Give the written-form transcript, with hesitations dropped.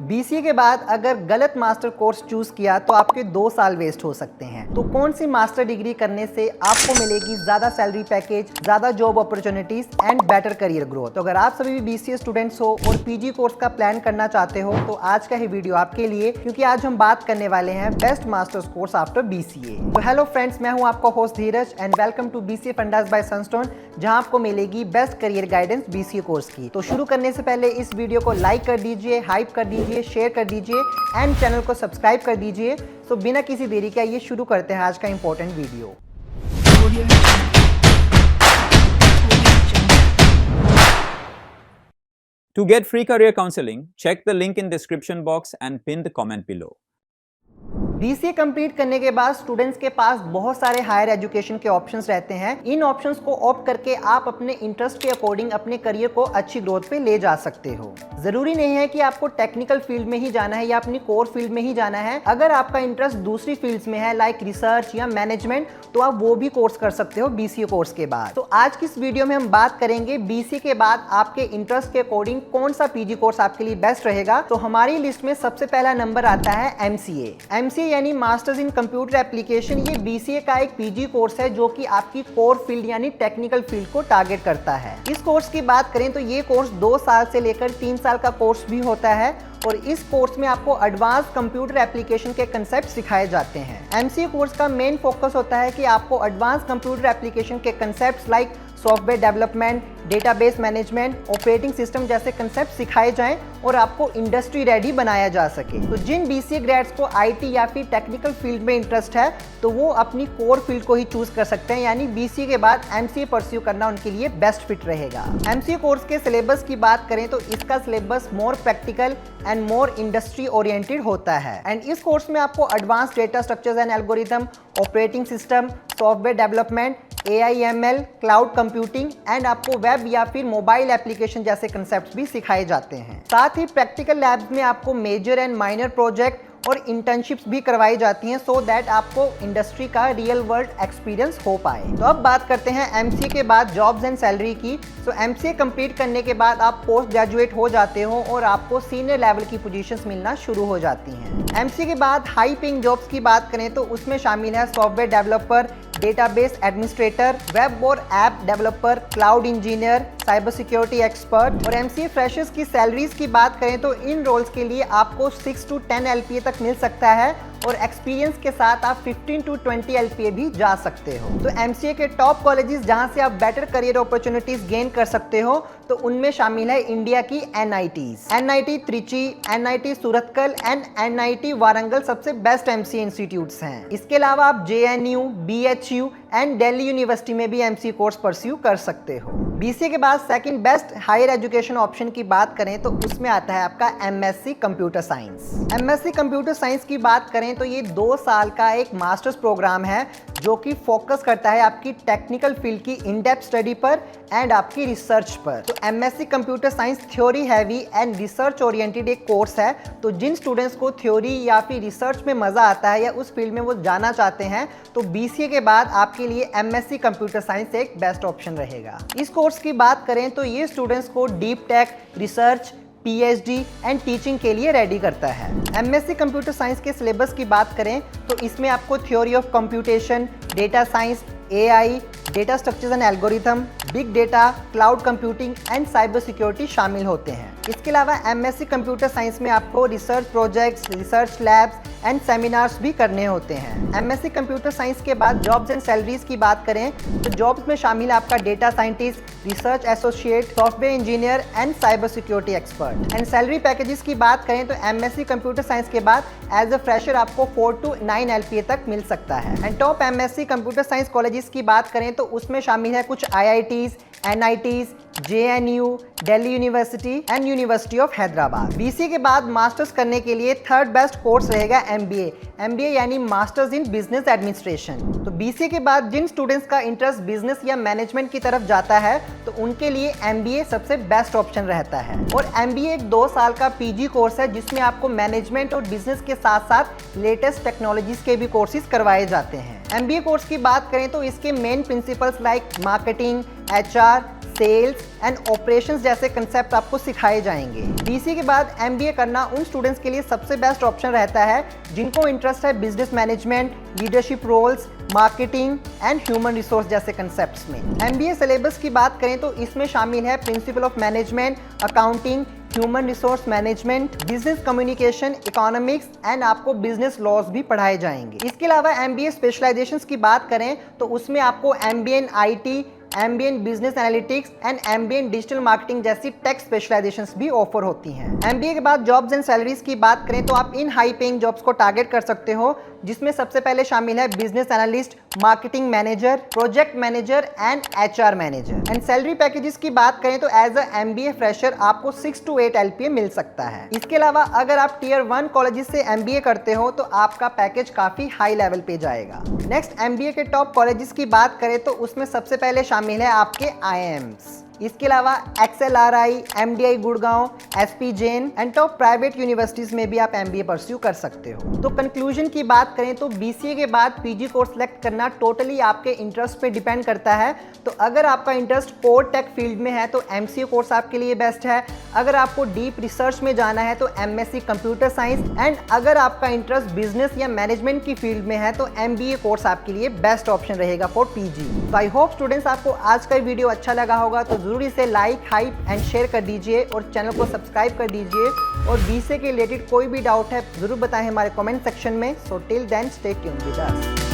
BCA के बाद अगर गलत मास्टर कोर्स चूज किया तो आपके 2 साल वेस्ट हो सकते हैं। तो कौन सी मास्टर डिग्री करने से आपको मिलेगी ज्यादा सैलरी पैकेज, ज्यादा job opportunities and better career growth. तो अगर आप सभी भी बीसीए स्टूडेंट्स हो और पीजी कोर्स का प्लान करना चाहते हो तो आज का ही वीडियो आपके लिए, क्योंकि आज हम बात करने वाले हैं best masters course after BCA. तो हेलो फ्रेंड्स, मैं हूं आपका host Dheeraj and welcome to BCA fundas by Sunstone, जहां आपको मिलेगी best career guidance BCA course की। तो शुरू करने से पहले इस वीडियो को लाइक कर दीजिए, हाइप कर दीजिए, शेयर कर दीजिए एंड चैनल को सब्सक्राइब कर दीजिए। तो बिना किसी देरी के आइए शुरू करते हैं आज का important video. To get free career counseling, check the link in description box and pin the comment below. BCA complete करने के बाद स्टूडेंट्स के पास बहुत सारे हायर एजुकेशन के ऑप्शंस रहते हैं। इन ऑप्शंस को ऑप्ट करके आप अपने इंटरेस्ट के अकॉर्डिंग अपने करियर को अच्छी ग्रोथ पे ले जा सकते हो। जरूरी नहीं है कि आपको टेक्निकल फील्ड में ही जाना है या अपनी कोर फील्ड में ही जाना है। अगर आपका इंटरेस्ट दूसरी फील्ड्स में है लाइक रिसर्च या मैनेजमेंट, तो आप वो भी कोर्स कर सकते हो बीसीए कोर्स के बाद। तो आज की इस वीडियो में हम बात करेंगे बीसीए के बाद आपके इंटरेस्ट के अकॉर्डिंग कौन सा पीजी कोर्स आपके लिए बेस्ट रहेगा। तो हमारी लिस्ट में सबसे पहला नंबर आता है एमसीए यानी मास्टर्स इन कंप्यूटर एप्लीकेशन। ये बीसीए का एक पीजी कोर्स है जो कि आपकी कोर फील्ड यानी टेक्निकल फील्ड को टारगेट करता है। इस कोर्स की बात करें तो ये कोर्स 2 साल से लेकर 3 साल का कोर्स भी होता है और इस कोर्स में आपको एडवांस कंप्यूटर एप्लीकेशन के कंसेप्ट सिखाए जाते हैं। एमसीए कोर्स का मेन फोकस होता है कि आपको एडवांस कंप्यूटर एप्लीकेशन के concepts like software development, database management, operating system जैसे कंसेप्ट सिखाए जाएं और आपको इंडस्ट्री रेडी बनाया जा सके। तो जिन बीसीए ग्रेड्स को आईटी या फिर टेक्निकल फील्ड में इंटरेस्ट है तो वो अपनी कोर फील्ड को ही चूज कर सकते हैं, यानी बीसीए के बाद एमसीए परस्यू करना उनके लिए बेस्ट फिट रहेगा। एमसीए कोर्स के सिलेबस की बात करें तो इसका syllabus more practical and more industry oriented होता है एंड इस कोर्स में आपको advance data structures and algorithm, operating system, software development, AIML, cloud computing and आपको वेब या फिर मोबाइल एप्लीकेशन जैसे कंसेप्ट्स भी सिखाए जाते हैं। साथ ही प्रैक्टिकल लैब्स में आपको मेजर एंड माइनर प्रोजेक्ट और इंटर्नशिप्स भी करवाई जाती हैं सो दैट आपको इंडस्ट्री का रियल वर्ल्ड एक्सपीरियंस हो पाए। तो अब बात करते हैं एमसीए के बाद जॉब्स एंड सैलरी की। सो एमसीए कंप्लीट करने के बाद आप पोस्ट ग्रेजुएट हो जाते हो और आपको सीनियर लेवल की पोजीशंस मिलना शुरू हो जाती हैं। एमसीए के बाद हाई पेइंग जॉब्स की बात करें तो उसमें शामिल है software developer, database administrator, web और app developer, cloud engineer, cyber security expert. और एमसीए फ्रेशर्स की सैलरीज की बात करें तो इन रोल्स के लिए आपको 6 to 10 LPA तक मिल सकता है और एक्सपीरियंस के साथ आप 15 to 20 LPA भी जा सकते हो। तो एमसीए के टॉप कॉलेजेस जहां से आप बेटर करियर अपॉर्चुनिटीज गेन कर सकते हो तो उनमें शामिल है इंडिया की NITs, NIT Trichy, NIT Surathkal and NIT Warangal सबसे बेस्ट एमसीए इंस्टीट्यूट्स हैं। इसके अलावा आप JNU, BHU and Delhi university में भी एमसीए कोर्स परस्यू कर सकते हो। बीसीए के बाद second best higher education option की बात करें तो उसमें आता है आपका MSc computer science. MSc computer science की बात करें तो ये 2 साल का एक मास्टर्स प्रोग्राम है जो कि फोकस करता है आपकी टेक्निकल फील्ड की इन डेप्थ स्टडी पर एंड आपकी रिसर्च पर। तो MSc computer science theory heavy and research oriented एक कोर्स है। तो जिन स्टूडेंट्स को थ्योरी या फिर रिसर्च में मजा आता है या उस फील्ड में वो जाना चाहते हैं तो बीसीए के बाद आपके लिए एमएससी कंप्यूटर साइंस एक बेस्ट ऑप्शन रहेगा। इस कोर्स की बात करें तो ये स्टूडेंट्स को deep tech, research, PhD and teaching के लिए रेडी करता है। एमएससी कंप्यूटर साइंस के सिलेबस की बात करें तो इसमें आपको theory of computation, data science, AI, data structures and algorithm, big data, cloud computing and cyber security शामिल होते हैं। इसके अलावा एमएससी कंप्यूटर साइंस में आपको research projects, research labs and seminars भी करने होते हैं। एमएससी कंप्यूटर साइंस के बाद जॉब्स एंड सैलरीज की बात करें तो जॉब्स में शामिल है आपका data scientist, research associate, software engineer and cyber security expert. And salary packages की बात करें तो एमएससी कंप्यूटर साइंस के बाद एज अ फ्रेशर आपको 4 to 9 LPA तक मिल सकता है। And top MSc computer science colleges की बात करें तो उसमें शामिल है कुछ IITs, NITs, JNU, Delhi university and university of Hyderabad. BCA के बाद मास्टर्स करने के लिए थर्ड बेस्ट कोर्स रहेगा एमबीए यानी मास्टर्स इन बिजनेस एडमिनिस्ट्रेशन। तो बीसीए के बाद जिन स्टूडेंट्स का इंटरेस्ट बिजनेस या मैनेजमेंट की तरफ जाता है तो उनके लिए एमबीए सबसे बेस्ट ऑप्शन रहता है। और एमबीए एक 2 साल का पीजी कोर्स है जिसमें आपको मैनेजमेंट और बिजनेस के साथ साथ लेटेस्ट टेक्नोलॉजीज के भी कोर्सेज करवाए जाते हैं। एमबीए कोर्स की बात करें तो इसके main principles like marketing, HR, sales and operations जैसे कंसेप्ट आपको सिखाए जाएंगे। बीसीए के बाद एमबीए करना उन स्टूडेंट्स के लिए सबसे बेस्ट ऑप्शन रहता है जिनको इंटरेस्ट है business management, leadership roles, marketing and human resource जैसे कंसेप्ट्स में। एमबीए सिलेबस की बात करें तो इसमें शामिल है principle of management, accounting, human resource management, business communication, economics and आपको बिजनेस लॉज भी पढ़ाए जाएंगे। इसके अलावा एमबीए स्पेशलाइजेशंस की बात करें तो उसमें आपको MBA in IT, MBA in business analytics and MBA in digital marketing जैसी टेक स्पेशलाइजेशंस भी ऑफर होती हैं। एमबीए के बाद जॉब्स एंड सैलरीज की बात करें तो आप इन हाई पेइंग जॉब्स को टारगेट कर सकते हो, जिसमें सबसे पहले शामिल है business analyst, marketing manager, project manager and HR manager. And salary packages की बात करें तो एज अ एमबीए फ्रेशर आपको 6 to 8 LPA मिल सकता है। इसके अलावा अगर आप टियर 1 कॉलेजेस से एमबीए करते हो तो आपका पैकेज काफी हाई लेवल पे जाएगा। नेक्स्ट एमबीए के टॉप कॉलेजेस की बात करें तो उसमें सबसे पहले शामिल है आपके आईआईएम्स। इसके अलावा XLRI, MDI Gurgaon, SP Jain and top private universities में भी आप एमबीए परस्यू कर सकते हो। तो कंक्लूजन की बात करें तो बीसीए के बाद पीजी कोर्स सेलेक्ट करना टोटली आपके इंटरेस्ट पे डिपेंड करता है। तो अगर आपका इंटरेस्ट कोर टेक फील्ड में है तो एमसीए कोर्स आपके लिए बेस्ट है। अगर आपको डीप रिसर्च में जाना है तो एमएससी कंप्यूटर साइंस एंड अगर आपका इंटरेस्ट बिजनेस या मैनेजमेंट की फील्ड में है तो एमबीए कोर्स आपके लिए बेस्ट ऑप्शन रहेगा फॉर पीजी। तो आई होप स्टूडेंट्स आपको आज का वीडियो अच्छा लगा होगा, तो जरूर इसे लाइक, हाइप एंड शेयर कर दीजिए और चैनल को सब्सक्राइब कर दीजिए। और बीसीए के रिलेटेड कोई भी डाउट है जरूर बताएं हमारे कमेंट सेक्शन में। So till then stay tuned with us.